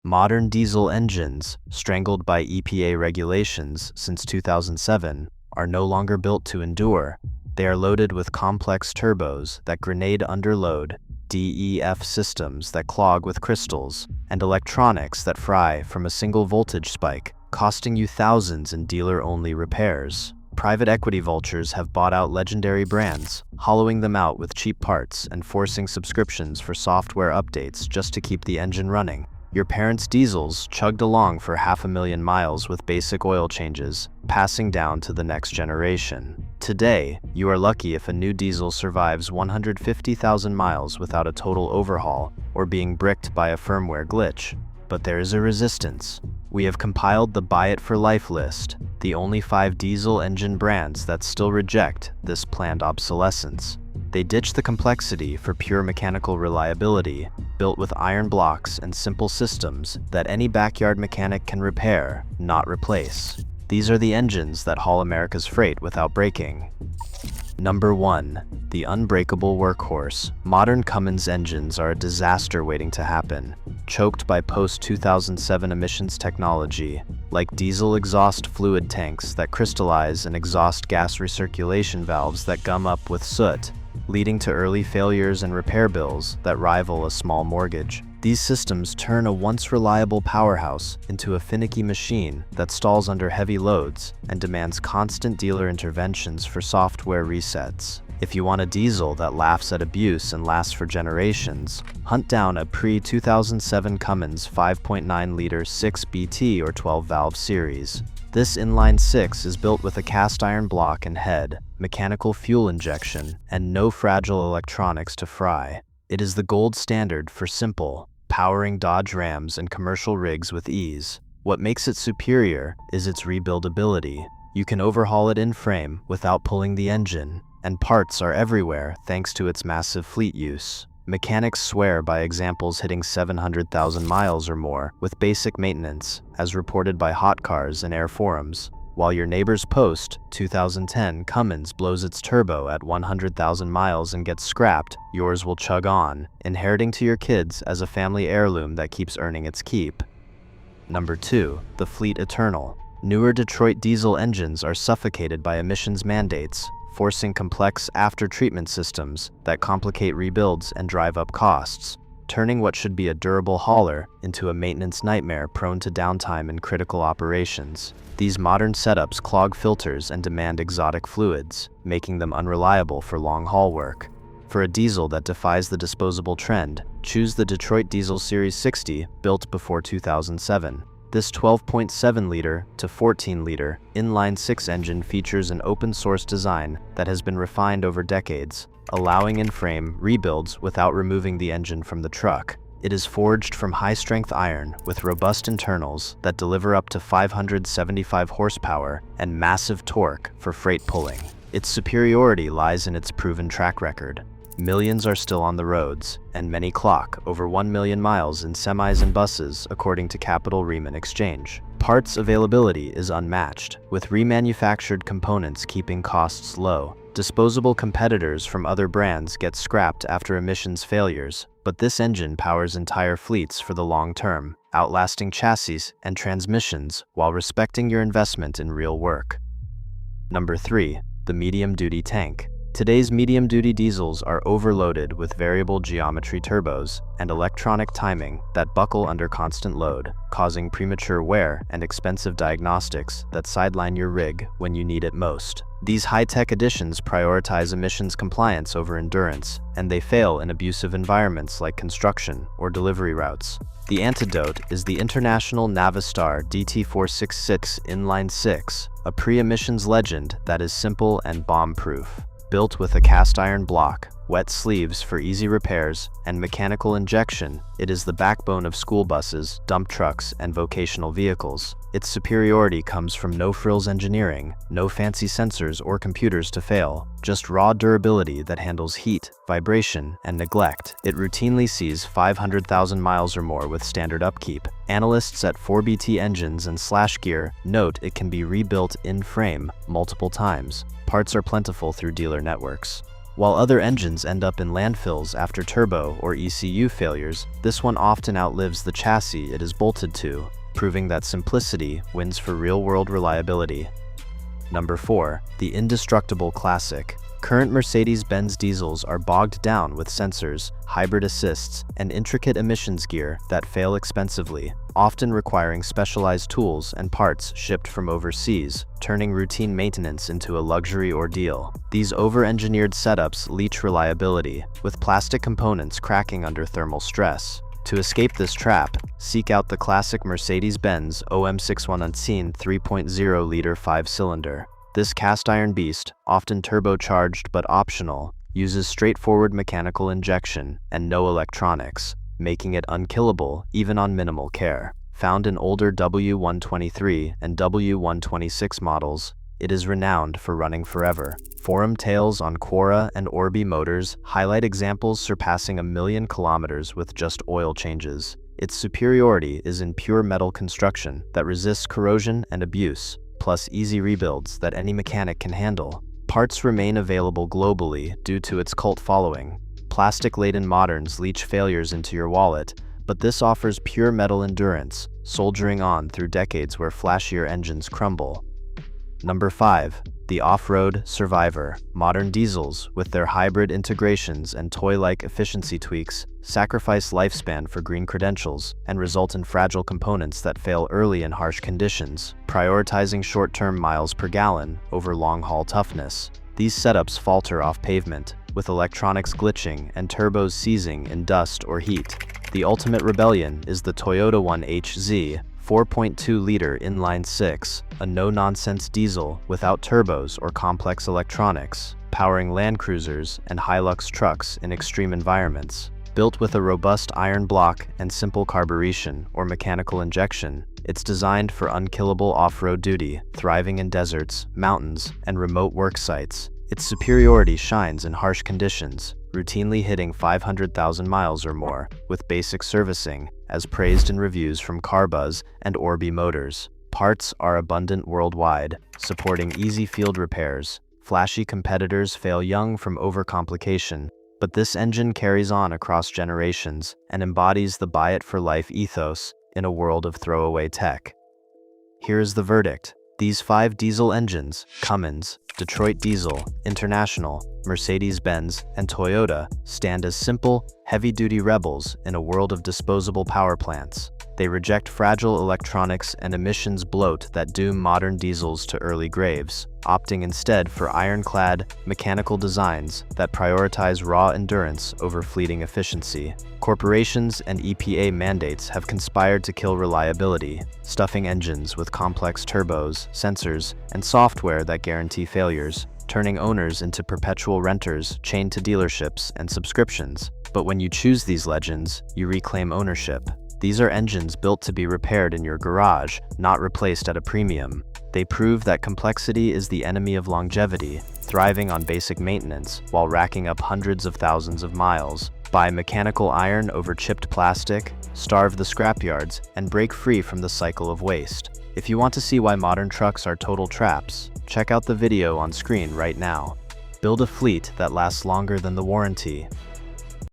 Modern diesel engines, strangled by EPA regulations since 2007, are no longer built to endure. They are loaded with complex turbos that grenade under load, DEF systems that clog with crystals, and electronics that fry from a single voltage spike, costing you thousands in dealer-only repairs. Private equity vultures have bought out legendary brands, hollowing them out with cheap parts and forcing subscriptions for software updates just to keep the engine running. Your parents' diesels chugged along for 500,000 miles with basic oil changes, passing down to the next generation. Today, you are lucky if a new diesel survives 150,000 miles without a total overhaul or being bricked by a firmware glitch. But there is a resistance. We have compiled the Buy It for Life list, the only 5 diesel engine brands that still reject this planned obsolescence. They ditch the complexity for pure mechanical reliability, built with iron blocks and simple systems that any backyard mechanic can repair, not replace. These are the engines that haul America's freight without breaking. Number 1. The unbreakable workhorse. Modern Cummins engines are a disaster waiting to happen, choked by post-2007 emissions technology, like diesel exhaust fluid tanks that crystallize and exhaust gas recirculation valves that gum up with soot, leading to early failures and repair bills that rival a small mortgage. These systems turn a once reliable powerhouse into a finicky machine that stalls under heavy loads and demands constant dealer interventions for software resets. If you want a diesel that laughs at abuse and lasts for generations, hunt down a pre-2007 Cummins 5.9-liter 6BT or 12-valve series. This inline 6 is built with a cast iron block and head, mechanical fuel injection, and no fragile electronics to fry. It is the gold standard for simple, powering Dodge Rams and commercial rigs with ease. What makes it superior is its rebuildability. You can overhaul it in frame without pulling the engine, and parts are everywhere thanks to its massive fleet use. Mechanics swear by examples hitting 700,000 miles or more with basic maintenance, as reported by Hot Cars and Air forums. While your neighbor's post-2010 Cummins blows its turbo at 100,000 miles and gets scrapped, yours will chug on, inheriting to your kids as a family heirloom that keeps earning its keep. Number 2. The Fleet Eternal. Newer Detroit diesel engines are suffocated by emissions mandates, forcing complex after-treatment systems that complicate rebuilds and drive up costs, turning what should be a durable hauler into a maintenance nightmare prone to downtime in critical operations. These modern setups clog filters and demand exotic fluids, making them unreliable for long-haul work. For a diesel that defies the disposable trend, choose the Detroit Diesel Series 60, built before 2007. This 12.7-liter to 14-liter inline-6 engine features an open-source design that has been refined over decades, allowing in-frame rebuilds without removing the engine from the truck. It is forged from high-strength iron with robust internals that deliver up to 575 horsepower and massive torque for freight pulling. Its superiority lies in its proven track record. Millions are still on the roads, and many clock over 1 million miles in semis and buses, according to Capital Riemann Exchange. Parts availability is unmatched, with remanufactured components keeping costs low. Disposable competitors from other brands get scrapped after emissions failures, but this engine powers entire fleets for the long term, outlasting chassis and transmissions while respecting your investment in real work. Number 3. The medium-duty tank. Today's medium-duty diesels are overloaded with variable geometry turbos and electronic timing that buckle under constant load, causing premature wear and expensive diagnostics that sideline your rig when you need it most. These high-tech additions prioritize emissions compliance over endurance, and they fail in abusive environments like construction or delivery routes. The antidote is the International Navistar DT466 Inline 6, a pre-emissions legend that is simple and bomb-proof. Built with a cast iron block, wet sleeves for easy repairs, and mechanical injection, it is the backbone of school buses, dump trucks, and vocational vehicles. Its superiority comes from no-frills engineering, no fancy sensors or computers to fail, just raw durability that handles heat, vibration, and neglect. It routinely sees 500,000 miles or more with standard upkeep. Analysts at 4BT Engines and Slash Gear note it can be rebuilt in frame multiple times. Parts are plentiful through dealer networks. While other engines end up in landfills after turbo or ECU failures, this one often outlives the chassis it is bolted to, proving that simplicity wins for real-world reliability. Number 4. The indestructible classic. Current Mercedes-Benz diesels are bogged down with sensors, hybrid assists, and intricate emissions gear that fail expensively, often requiring specialized tools and parts shipped from overseas, turning routine maintenance into a luxury ordeal. These over-engineered setups leach reliability, with plastic components cracking under thermal stress. To escape this trap, seek out the classic Mercedes-Benz OM6110 3.0-liter 5-cylinder. This cast-iron beast, often turbocharged but optional, uses straightforward mechanical injection and no electronics, making it unkillable even on minimal care. Found in older W123 and W126 models, it is renowned for running forever. Forum tales on Quora and Orbi motors highlight examples surpassing 1,000,000 kilometers with just oil changes. Its superiority is in pure metal construction that resists corrosion and abuse, plus easy rebuilds that any mechanic can handle. Parts remain available globally due to its cult following. Plastic-laden moderns leach failures into your wallet, but this offers pure metal endurance, soldiering on through decades where flashier engines crumble. Number 5. The off-road survivor. Modern diesels, with their hybrid integrations and toy-like efficiency tweaks, sacrifice lifespan for green credentials and result in fragile components that fail early in harsh conditions, prioritizing short-term miles per gallon over long-haul toughness. These setups falter off pavement, with electronics glitching and turbos seizing in dust or heat. The ultimate rebellion is the Toyota 1HZ 4.2-liter inline-6, a no-nonsense diesel without turbos or complex electronics, powering Land Cruisers and Hilux trucks in extreme environments. Built with a robust iron block and simple carburation or mechanical injection, it's designed for unkillable off-road duty, thriving in deserts, mountains, and remote work sites. Its superiority shines in harsh conditions, routinely hitting 500,000 miles or more, with basic servicing, as praised in reviews from CarBuzz and Orbi Motors. Parts are abundant worldwide, supporting easy field repairs. Flashy competitors fail young from overcomplication, but this engine carries on across generations and embodies the buy-it-for-life ethos in a world of throwaway tech. Here is the verdict. These 5 diesel engines, Cummins, Detroit Diesel, International, Mercedes-Benz, and Toyota, stand as simple, heavy-duty rebels in a world of disposable power plants. They reject fragile electronics and emissions bloat that doom modern diesels to early graves, opting instead for ironclad, mechanical designs that prioritize raw endurance over fleeting efficiency. Corporations and EPA mandates have conspired to kill reliability, stuffing engines with complex turbos, sensors, and software that guarantee failures, turning owners into perpetual renters chained to dealerships and subscriptions. But when you choose these legends, you reclaim ownership. These are engines built to be repaired in your garage, not replaced at a premium. They prove that complexity is the enemy of longevity, thriving on basic maintenance while racking up hundreds of thousands of miles. Buy mechanical iron over chipped plastic, starve the scrapyards, and break free from the cycle of waste. If you want to see why modern trucks are total traps, check out the video on screen right now. Build a fleet that lasts longer than the warranty.